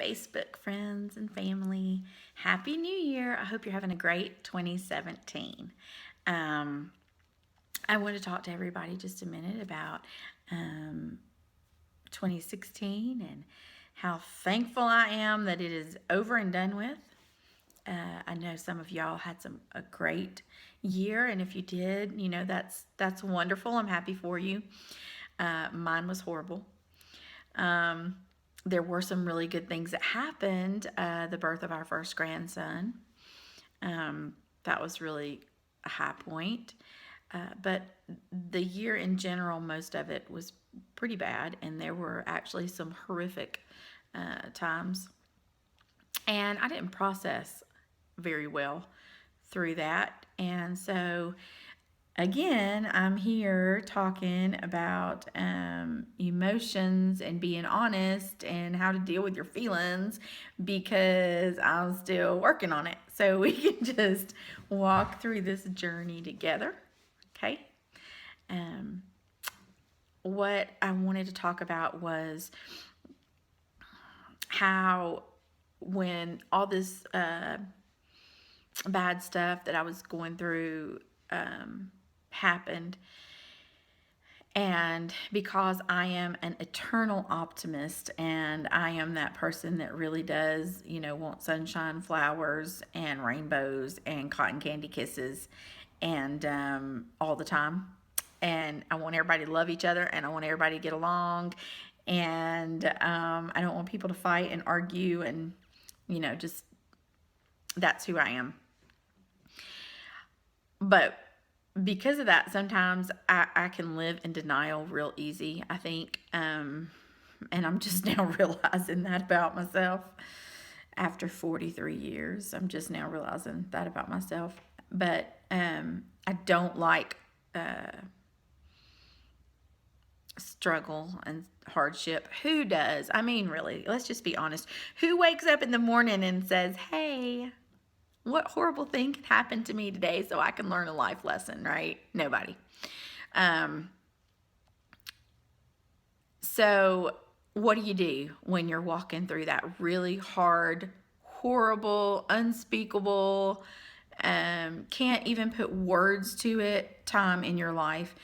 Facebook friends and family. Happy New Year. I hope you're having a great 2017. Um, I want to talk to everybody just a minute about 2016 and how thankful I am that it is over and done with. I know some of y'all had a great year, and if you did, that's wonderful. I'm happy for you. Mine was horrible. Um, there were some really good things that happened. The birth of our first grandson. That was really a high point. But the year in general, most of it was pretty bad, and there were actually some horrific times. And I didn't process very well through that. And so, again, I'm here talking about emotions and being honest and how to deal with your feelings because I'm still working on it. So we can just walk through this journey together. Okay. Um, what I wanted to talk about was how when all this bad stuff that I was going through happened, and because I am an eternal optimist and I am that person that really does, want sunshine, flowers, and rainbows and cotton candy kisses and all the time. And I want everybody to love each other and I want everybody to get along. And I don't want people to fight and argue and, just that's who I am. But because of that, sometimes I can live in denial real easy, I think. And I'm just now realizing that about myself after 43 years. I'm just now realizing that about myself. But I don't like struggle and hardship. Who does? I mean, really, let's just be honest. Who wakes up in the morning and says, hey, what horrible thing could happen to me today so I can learn a life lesson, right? Nobody. So what do you do when you're walking through that really hard, horrible, unspeakable, can't even put words to it time in your life?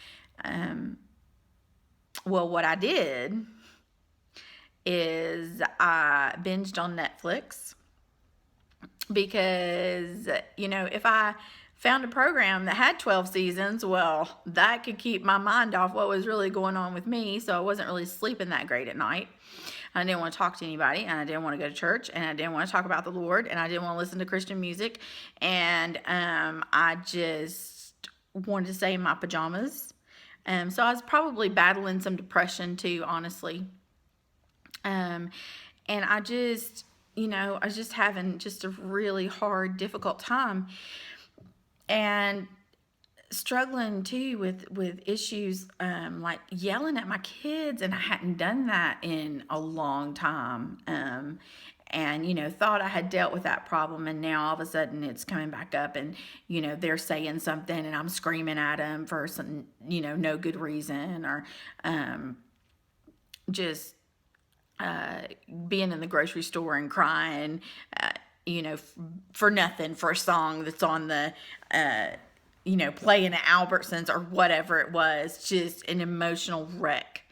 Well, what I did is I binged on Netflix because, if I found a program that had 12 seasons, well, that could keep my mind off what was really going on with me. So I wasn't really sleeping that great at night. I didn't want to talk to anybody, and I didn't want to go to church, and I didn't want to talk about the Lord, and I didn't want to listen to Christian music. And I just wanted to stay in my pajamas. So I was probably battling some depression too, honestly. And I just, I was just having just a really hard, difficult time. And struggling too with issues like yelling at my kids, and I hadn't done that in a long time. And thought I had dealt with that problem, and now all of a sudden it's coming back up, and they're saying something and I'm screaming at them for some no good reason, or just being in the grocery store and crying for nothing, for a song that's on the playing at Albertsons or whatever it was, just an emotional wreck.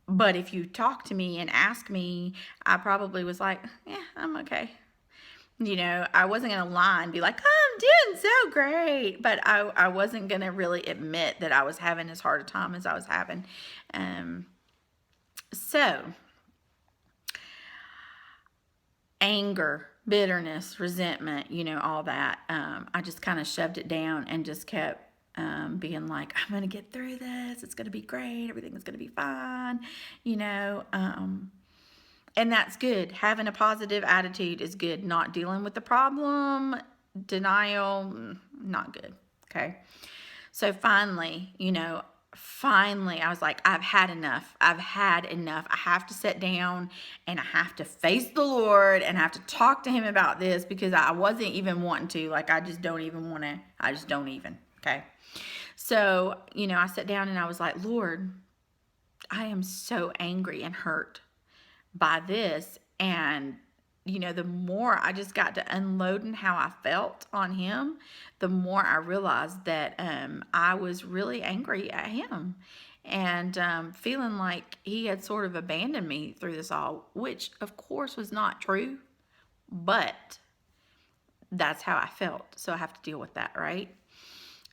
But if you talk to me and ask me, I probably was like, yeah, I'm okay. I wasn't going to lie and be like, oh, I'm doing so great. But I wasn't going to really admit that I was having as hard a time as I was having. So, anger, bitterness, resentment, all that. I just kind of shoved it down and just kept being like, I'm going to get through this. It's going to be great. Everything's going to be fine, and that's good. Having a positive attitude is good. Not dealing with the problem, denial, not good. Okay. So finally, I was like, I've had enough. I have to sit down and I have to face the Lord and I have to talk to him about this, because I wasn't even wanting to. Like, I just don't even want to. I just don't even. Okay. So, I sat down and I was like, Lord, I am so angry and hurt by this. And the more I just got to unloading how I felt on him, the more I realized that I was really angry at him, and feeling like he had sort of abandoned me through this all, which of course was not true, but that's how I felt. So I have to deal with that, right?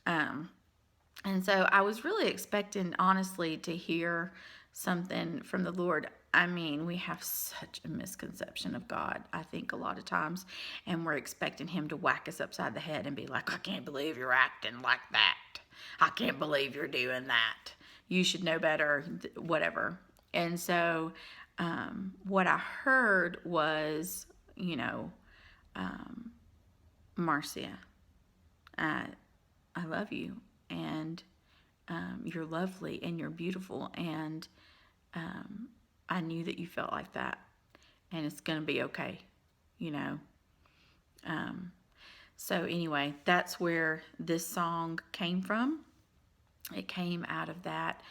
And so I was really expecting, honestly, to hear something from the Lord. I mean, we have such a misconception of God, I think, a lot of times, and we're expecting him to whack us upside the head and be like, I can't believe you're acting like that. I can't believe you're doing that. You should know better, whatever. And so what I heard was, Marcia, I love you, and you're lovely, and you're beautiful, and I knew that you felt like that, and it's going to be okay, So anyway, that's where this song came from. It came out of that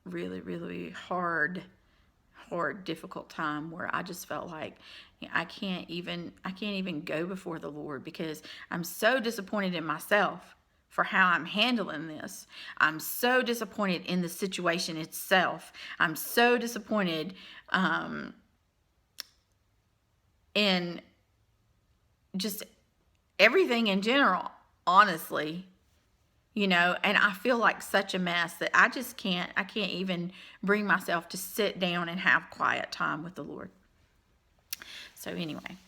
really, really hard, difficult time where I just felt like I can't even go before the Lord, because I'm so disappointed in myself for how I'm handling this. I'm so disappointed in the situation itself. I'm so disappointed in just everything in general, honestly. And I feel like such a mess that I can't even bring myself to sit down and have quiet time with the Lord. So anyway,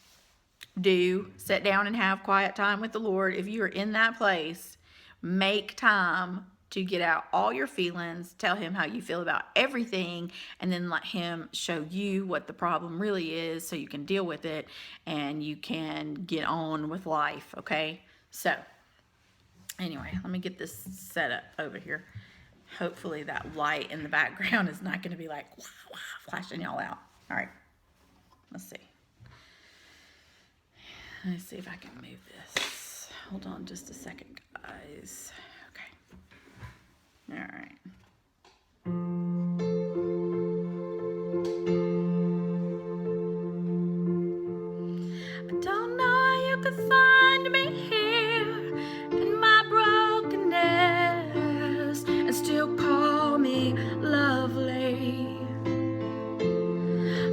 do sit down and have quiet time with the Lord. If you are in that place, make time to get out all your feelings, tell him how you feel about everything, and then let him show you what the problem really is so you can deal with it and you can get on with life, okay? So anyway, let me get this set up over here. Hopefully that light in the background is not going to be like flashing y'all out. All right, let's see. Let's see if I can move this. Hold on just a second, guys. Okay. All right. I don't know how you could find me here in my brokenness and still call me lovely.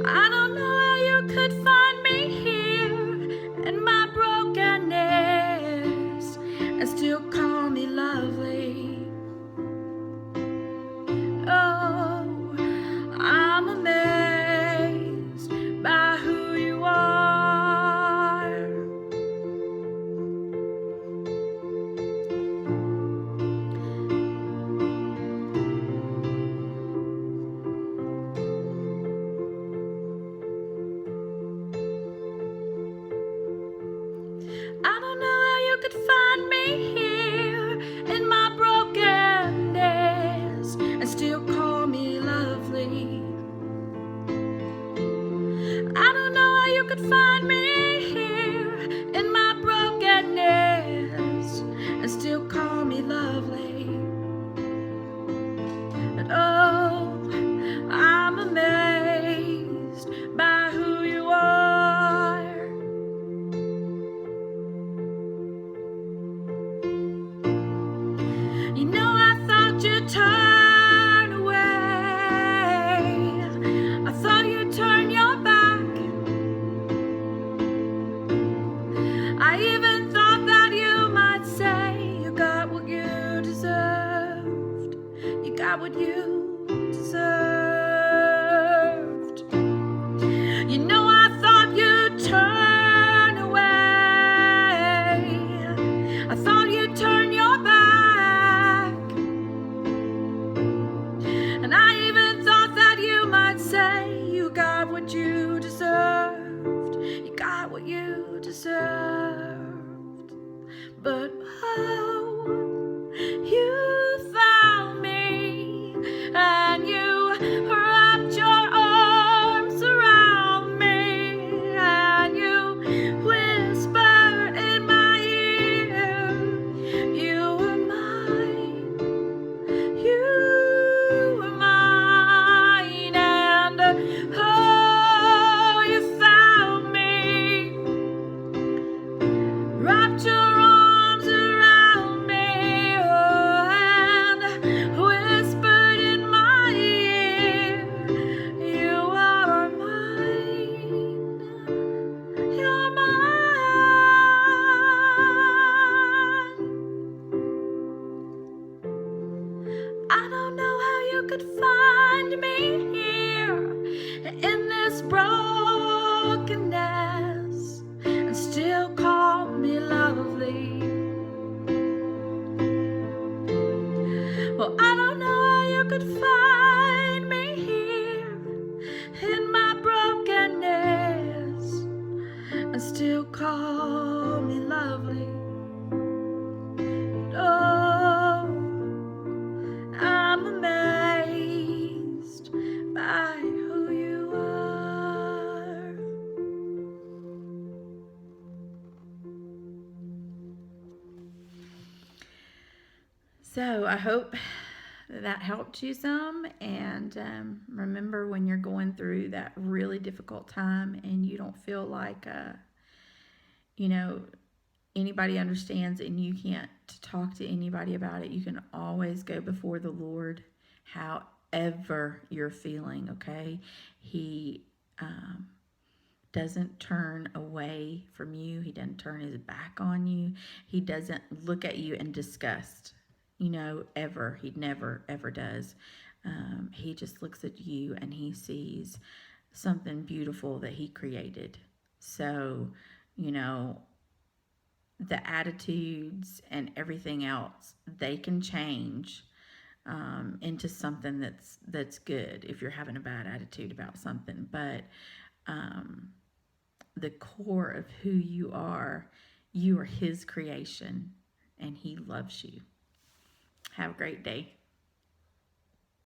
I don't know how you could find me here in my brokenness and still call me lovely. Oh, I'm amazed by who you are. I don't know how you could find me here in my brokenness and still call me lovely. I don't know how you could find me here in my brokenness and still call me lovely. But oh, I'm amazed by who you are. You know, I thought you'd turn away. I thought you'd turn your back. I even thought that you might say you got what you deserved. You got what you deserved. You know, I thought you'd turn away. I thought you'd turn your back. And I even thought that you might say you got what you deserved. You got what you deserved. But oh, you found me and you wrapped your arms around me and you whispered in my ear, you were mine, you were mine, and So I hope that helped you some. And remember, when you're going through that really difficult time and you don't feel like, you know, anybody understands and you can't talk to anybody about it, you can always go before the Lord, however you're feeling, okay? He doesn't turn away from you. He doesn't turn his back on you. He doesn't look at you in disgust, ever. He never, ever does. He just looks at you and he sees something beautiful that he created. So, you know, the attitudes and everything else, they can change into something that's good if you're having a bad attitude about something. But the core of who you are his creation and he loves you. Have a great day.